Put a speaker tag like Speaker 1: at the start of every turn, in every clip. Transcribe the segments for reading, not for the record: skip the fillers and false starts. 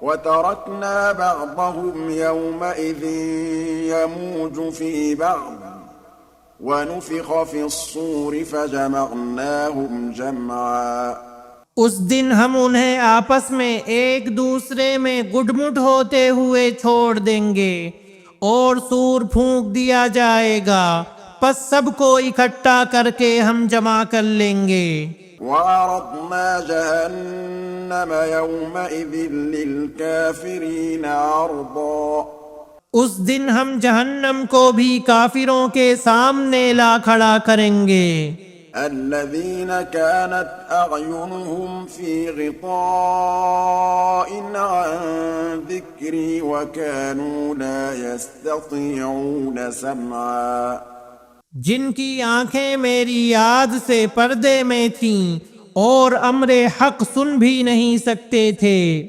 Speaker 1: وتركنا بعضهم يومئذ يموج في بعض ونفخ في الصور فجمعناهم جمعا۔
Speaker 2: اس دن ہم انہیں آپس میں ایک دوسرے میں گڈ مڈ ہوتے ہوئے چھوڑ دیں گے اور سور پھونک دیا جائے گا، پس سب کو اکٹھا کر کے ہم جمع کر لیں گے۔
Speaker 1: وعرضنا جہنم یومئذ للکافرین عرضا۔
Speaker 2: اس دن ہم جہنم کو بھی کافروں کے سامنے لا کھڑا کریں گے۔
Speaker 1: الذین كانت اعینهم فی غطاء عن ذکری وكانوا لا يستطيعون سمعا۔
Speaker 2: جن کی آنکھیں میری یاد سے پردے میں تھیں اور امر حق سن بھی نہیں سکتے تھے۔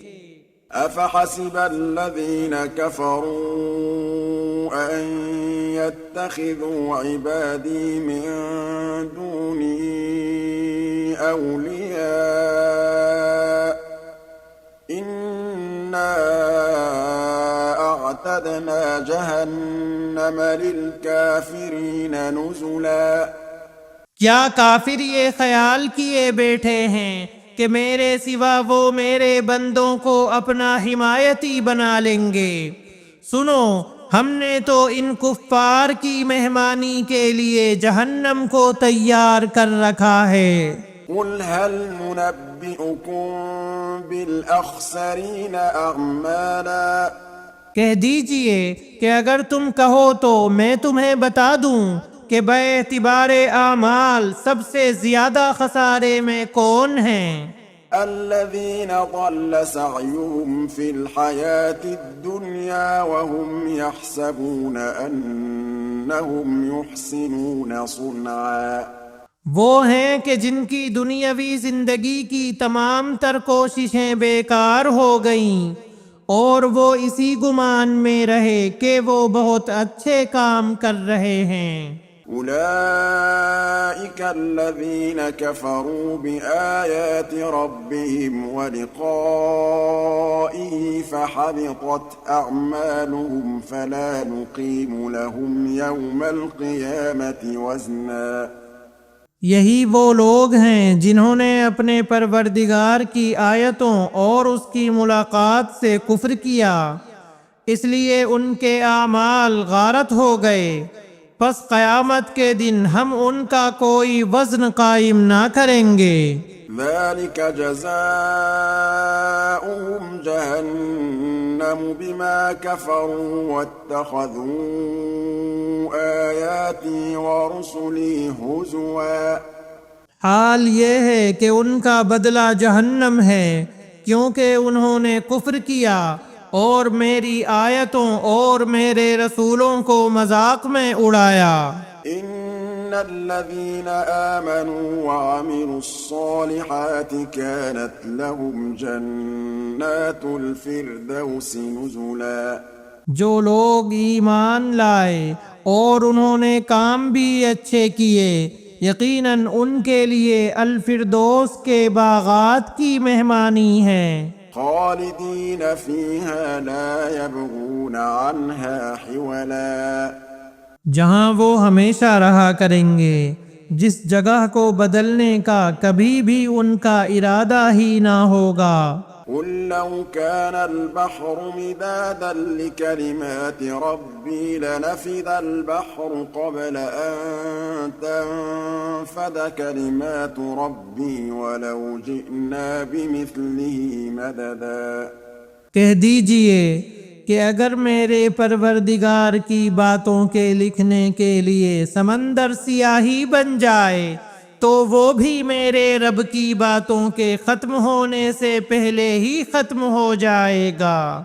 Speaker 1: افحسب الذین کفروا ان يتخذوا عبادی من دونی اولیاء انا اعتدنا جہنم للکافرین نزلا۔
Speaker 2: کیا کافر یہ خیال کیے بیٹھے ہیں کہ میرے سوا وہ میرے بندوں کو اپنا حمایتی بنا لیں گے؟ سنو، ہم نے تو ان کفار کی مہمانی کے لیے جہنم کو تیار کر رکھا ہے۔
Speaker 1: قل هل ننبئكم بالاخسرین اعمالا۔
Speaker 2: کہہ دیجئے کہ اگر تم کہو تو میں تمہیں بتا دوں کہ بے اعتبار اعمال سب سے زیادہ خسارے میں کون ہیں؟
Speaker 1: الذین ضل سعیهم فی الحیاة الدنیا وهم یحسبون انہم یحسنون صنعا۔
Speaker 2: وہ ہیں کہ جن کی دنیاوی زندگی کی تمام تر کوششیں بیکار ہو گئیں اور وہ اسی گمان میں رہے کہ وہ بہت اچھے کام کر رہے ہیں۔
Speaker 1: اولئک الذین کفروا بآیات ربهم ولقائه فحبطت اعمالهم فلا نقیم لهم یوم القیامة وزنا۔
Speaker 2: یہی وہ لوگ ہیں جنہوں نے اپنے پروردگار کی آیتوں اور اس کی ملاقات سے کفر کیا، اس لیے ان کے اعمال غارت ہو گئے، پس قیامت کے دن ہم ان کا کوئی وزن قائم نہ کریں گے۔
Speaker 1: ذلك جزاؤهم جہنم بما كفروا واتخذوا آیاتی ورسلی ہزوا۔
Speaker 2: حال یہ ہے کہ ان کا بدلہ جہنم ہے، کیونکہ انہوں نے کفر کیا اور میری آیتوں اور میرے رسولوں کو مذاق میں اڑایا۔
Speaker 1: ان الذین آمنوا وعملوا الصالحات كانت لهم جنات الفردوس نزلا۔
Speaker 2: جو لوگ ایمان لائے اور انہوں نے کام بھی اچھے کیے، یقیناً ان کے لیے الفردوس کے باغات کی مہمانی ہے۔
Speaker 1: خالدین فیہا لا یبغون عنہا حولا۔
Speaker 2: جہاں وہ ہمیشہ رہا کریں گے، جس جگہ کو بدلنے کا کبھی بھی ان کا ارادہ ہی نہ ہوگا۔
Speaker 1: قل لو كان البحر مدادا لكلمات ربي لنفد البحر قبل أن تنفد كلمات ربي ولو جئنا بمثله مددا۔
Speaker 2: کہہ دیجئے کہ اگر میرے پروردگار کی باتوں کے لکھنے کے لیے سمندر سیاہی بن جائے تو وہ بھی میرے رب کی باتوں کے ختم ہونے سے پہلے ہی ختم ہو جائے گا،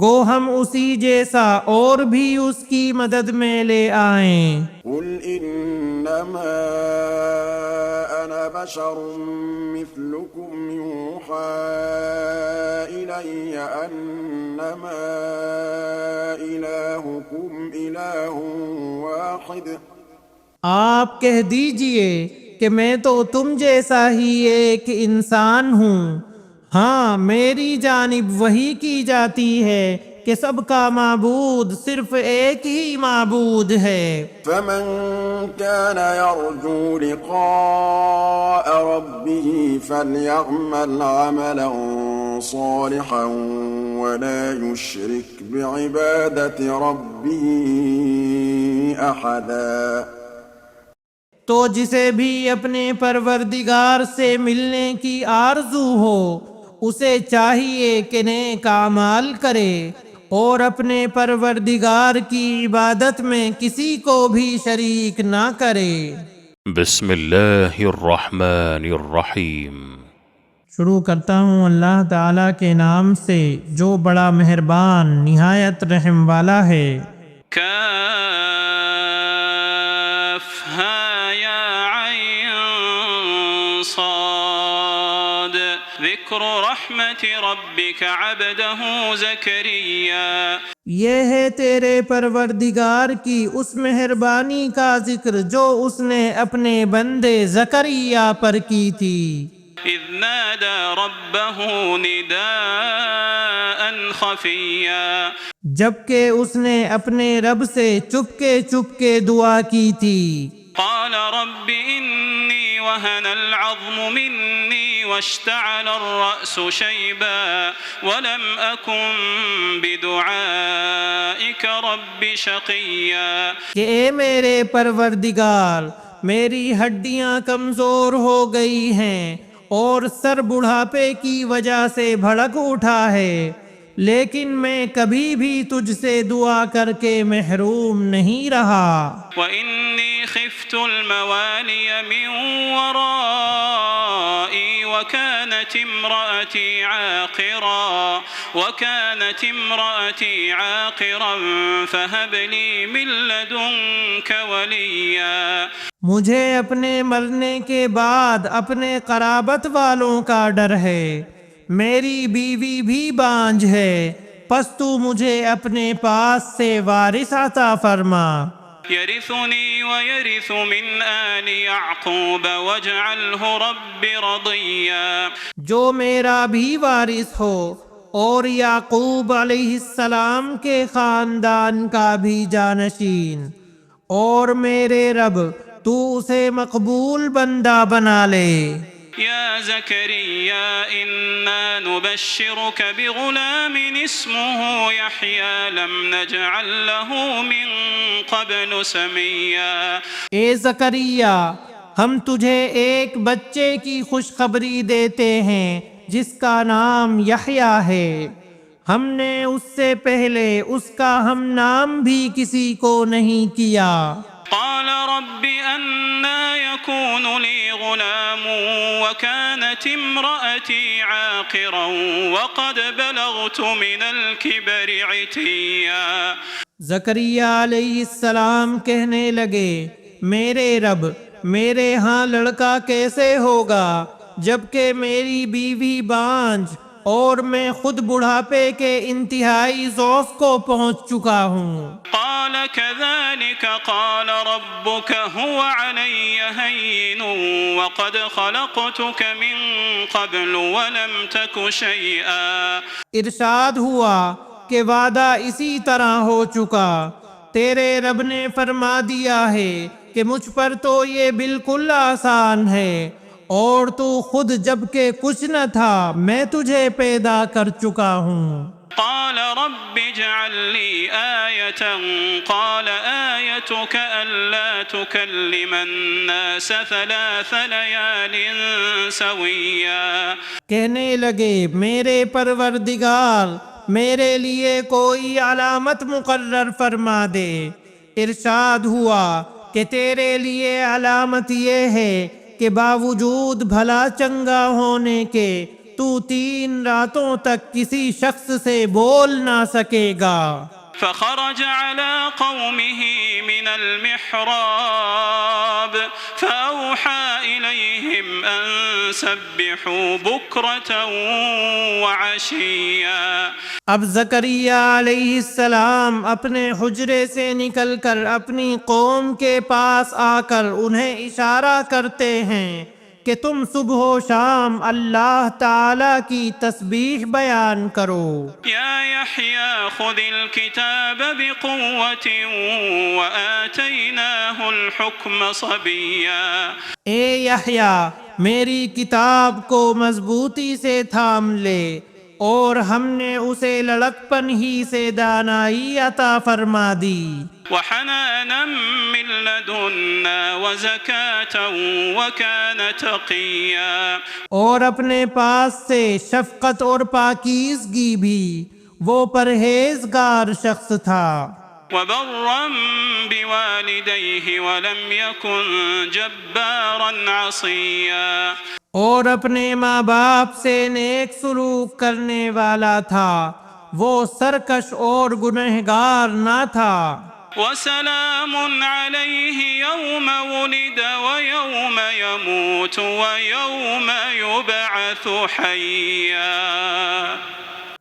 Speaker 2: گو ہم اسی جیسا اور بھی اس کی مدد میں لے آئیں۔
Speaker 1: قل انما انا بشر مثلكم يوحى الي انما الهكم اله واحد۔
Speaker 2: آپ کہہ دیجئے کہ میں تو تم جیسا ہی ایک انسان ہوں، ہاں میری جانب وحی کی جاتی ہے کہ سب کا معبود صرف ایک ہی معبود ہے۔
Speaker 1: فمن كان يرجو لقاء ربه فليعمل عملا صالحا ولا يشرك بعبادة ربه أحدا۔
Speaker 2: تو جسے بھی اپنے پروردگار سے ملنے کی آرزو ہو اسے چاہیے کہ نیک اعمال کرے اور اپنے پروردگار کی عبادت میں کسی کو بھی شریک نہ کرے۔
Speaker 3: بسم اللہ الرحمن الرحیم۔
Speaker 2: شروع کرتا ہوں اللہ تعالیٰ کے نام سے جو بڑا مہربان نہایت رحم والا ہے۔
Speaker 4: ذکر رحمت ربک عبدہ زکریا۔
Speaker 2: یہ ہے تیرے پروردگار کی اس مہربانی کا ذکر جو اس نے اپنے بندے زکریا پر کی تھی۔
Speaker 4: اذ نادى ربه نداء خفیا۔
Speaker 2: جبکہ اس نے اپنے رب سے چپ کے دعا کی تھی۔
Speaker 4: قال رب انی وهن العظم منی واشتعل الرأس شيبا ولم أكن بدعائك رب شقيا۔
Speaker 2: کہ اے میرے پروردگار میری ہڈیاں کمزور ہو گئی ہیں اور سر بڑھاپے کی وجہ سے بھڑک اٹھا ہے، لیکن میں کبھی بھی تجھ سے دعا کر کے محروم نہیں رہا۔
Speaker 4: وإني خفت الموالي من ورائي وكانت امرأتي عاقرا فهب لي من لدنك وليا۔
Speaker 2: مجھے اپنے مرنے کے بعد اپنے قرابت والوں کا ڈر ہے، میری بیوی بھی بانجھ ہے، پس تو مجھے اپنے پاس سے وارث عطا فرما۔
Speaker 4: يرثني ويرث من آل يعقوب واجعله رب رضيا۔
Speaker 2: جو میرا بھی وارث ہو اور یعقوب علیہ السلام کے خاندان کا بھی جانشین، اور میرے رب تو اسے مقبول بندہ بنا لے۔
Speaker 4: يا زكريا إنا نبشرك بغلام اسمه يحيى لم نجعل له من قبل سميا۔
Speaker 2: اے زکریا ہم تجھے ایک بچے کی خوشخبری دیتے ہیں جس کا نام یحییٰ ہے، ہم نے اس سے پہلے اس کا ہم نام بھی کسی کو نہیں کیا۔
Speaker 4: قال رب أنا يكون لي غلام وكانت امرأتي عاقرا وقد بلغت من الكبر عتيا۔
Speaker 2: زکریا علیہ السلام کہنے لگے میرے رب میرے ہاں لڑکا کیسے ہوگا جبکہ میری بیوی بانجھ اور میں خود بڑھاپے کے انتہائی ضعف کو پہنچ چکا ہوں۔
Speaker 4: قال كذلك قال ربك هو علي هين وقد خلقتك من قبل ولم تك شيئا۔
Speaker 2: ارشاد ہوا کہ وعدہ اسی طرح ہو چکا، تیرے رب نے فرما دیا ہے کہ مجھ پر تو یہ بالکل آسان ہے، اور تو خود جب کہ کچھ نہ تھا میں تجھے پیدا کر چکا ہوں۔
Speaker 4: قال رب اجعل لي آية قال آيتك ألا تكلم الناس 3 ليال سويا۔
Speaker 2: کہنے لگے میرے پروردگار میرے لیے کوئی علامت مقرر فرما دے۔ ارشاد ہوا کہ تیرے لیے علامت یہ ہے کہ باوجود بھلا چنگا ہونے کے تو 3 راتوں تک کسی شخص سے بول نہ سکے گا۔
Speaker 4: فخرج على قومه من المحراب فأوحى إليهم أن سبحوا بكرة وعشيا۔
Speaker 2: اب زکریا علیہ السلام اپنے حجرے سے نکل کر اپنی قوم کے پاس آ کر انہیں اشارہ کرتے ہیں کہ تم صبح و شام اللہ تعالی کی تسبیح بیان کرو۔
Speaker 4: يا يحيى خذ الكتاب بقوة وآتيناه الحكم صبيا۔
Speaker 2: اے یحییٰ میری کتاب کو مضبوطی سے تھام لے، اور ہم نے اسے لڑکپن ہی سے دانائی عطا فرما دی۔
Speaker 4: وحنانا من لدنا وزكاة وكان تقيا۔
Speaker 2: اور اپنے پاس سے شفقت اور پاکیزگی بھی، وہ پرہیزگار شخص تھا۔
Speaker 4: وبرا بوالديه ولم يكن جبارا عصيا۔
Speaker 2: اور اپنے ماں باپ سے نیک سلوک کرنے والا تھا، وہ سرکش اور گنہگار نہ تھا۔
Speaker 4: وسلام عليه يوم ولد ويوم يموت ويوم يبعث حيا۔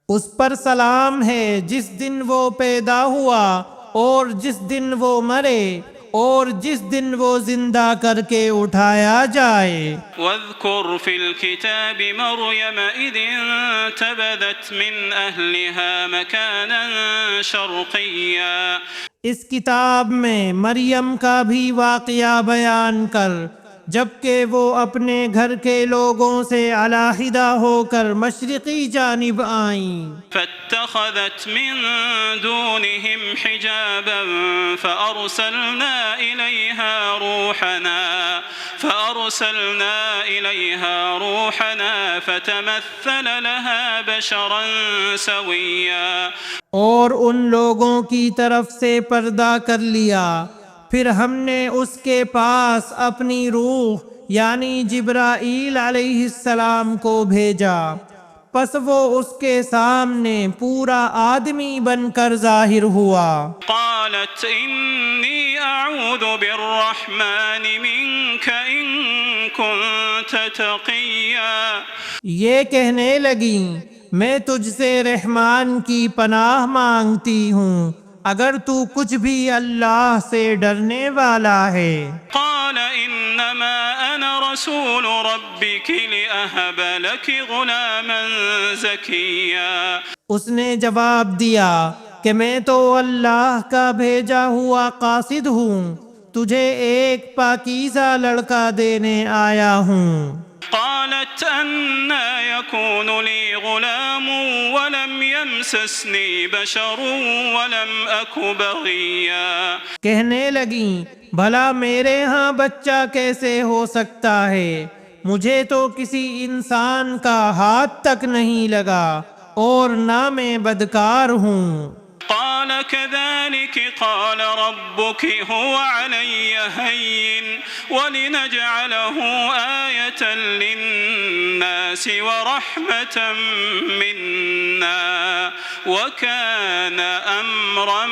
Speaker 2: اس پر سلام ہے جس دن وہ پیدا ہوا اور جس دن وہ مرے اور جس دن وہ زندہ کر کے اٹھایا جائے۔
Speaker 4: واذكر في الكتاب مريم إذ انتبذت من أهلها مكانا شرقيا۔
Speaker 2: اس کتاب میں مریم کا بھی واقعہ بیان کر، جبکہ وہ اپنے گھر کے لوگوں سے علیحدہ ہو کر مشرقی جانب آئیں۔
Speaker 4: فاتخذت من دونهم حجابا فأرسلنا إليها روحنا فتمثل لها بشرا سويا۔
Speaker 2: اور ان لوگوں کی طرف سے پردہ کر لیا، پھر ہم نے اس کے پاس اپنی روح یعنی جبرائیل علیہ السلام کو بھیجا، پس وہ اس کے سامنے پورا آدمی بن کر ظاہر ہوا۔
Speaker 4: قالت إني أعوذ بالرحمن منك إن كنت تقيا۔
Speaker 2: یہ کہنے لگیں میں تجھ سے رحمان کی پناہ مانگتی ہوں اگر تو کچھ بھی اللہ سے ڈرنے والا ہے۔
Speaker 4: قال إنما أنا رسول ربك لأهب لك غلاما زكيا۔
Speaker 2: اس نے جواب دیا کہ میں تو اللہ کا بھیجا ہوا قاصد ہوں، تجھے ایک پاکیزہ لڑکا دینے آیا ہوں۔
Speaker 4: قالت أنا يكون لي غلام ولم يمسسني بشر ولم أك بغيا۔
Speaker 2: کہنے لگیں بھلا میرے ہاں بچہ کیسے ہو سکتا ہے، مجھے تو کسی انسان کا ہاتھ تک نہیں لگا اور نہ میں بدکار ہوں۔
Speaker 4: قال كذلك قال ربك هو علي هين ولنجعله آية للناس ورحمة منا وكان أمرا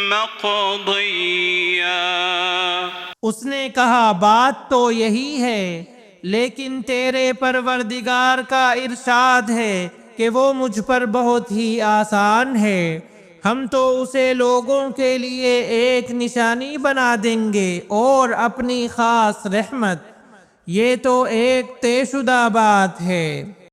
Speaker 4: مقضيا۔
Speaker 2: اس نے کہا بات تو یہی ہے، لیکن تیرے پروردگار کا ارشاد ہے کہ وہ مجھ پر بہت ہی آسان ہے، ہم تو اسے لوگوں کے لیے ایک نشانی بنا دیں گے اور اپنی خاص رحمت، یہ تو ایک طے شدہ بات ہے۔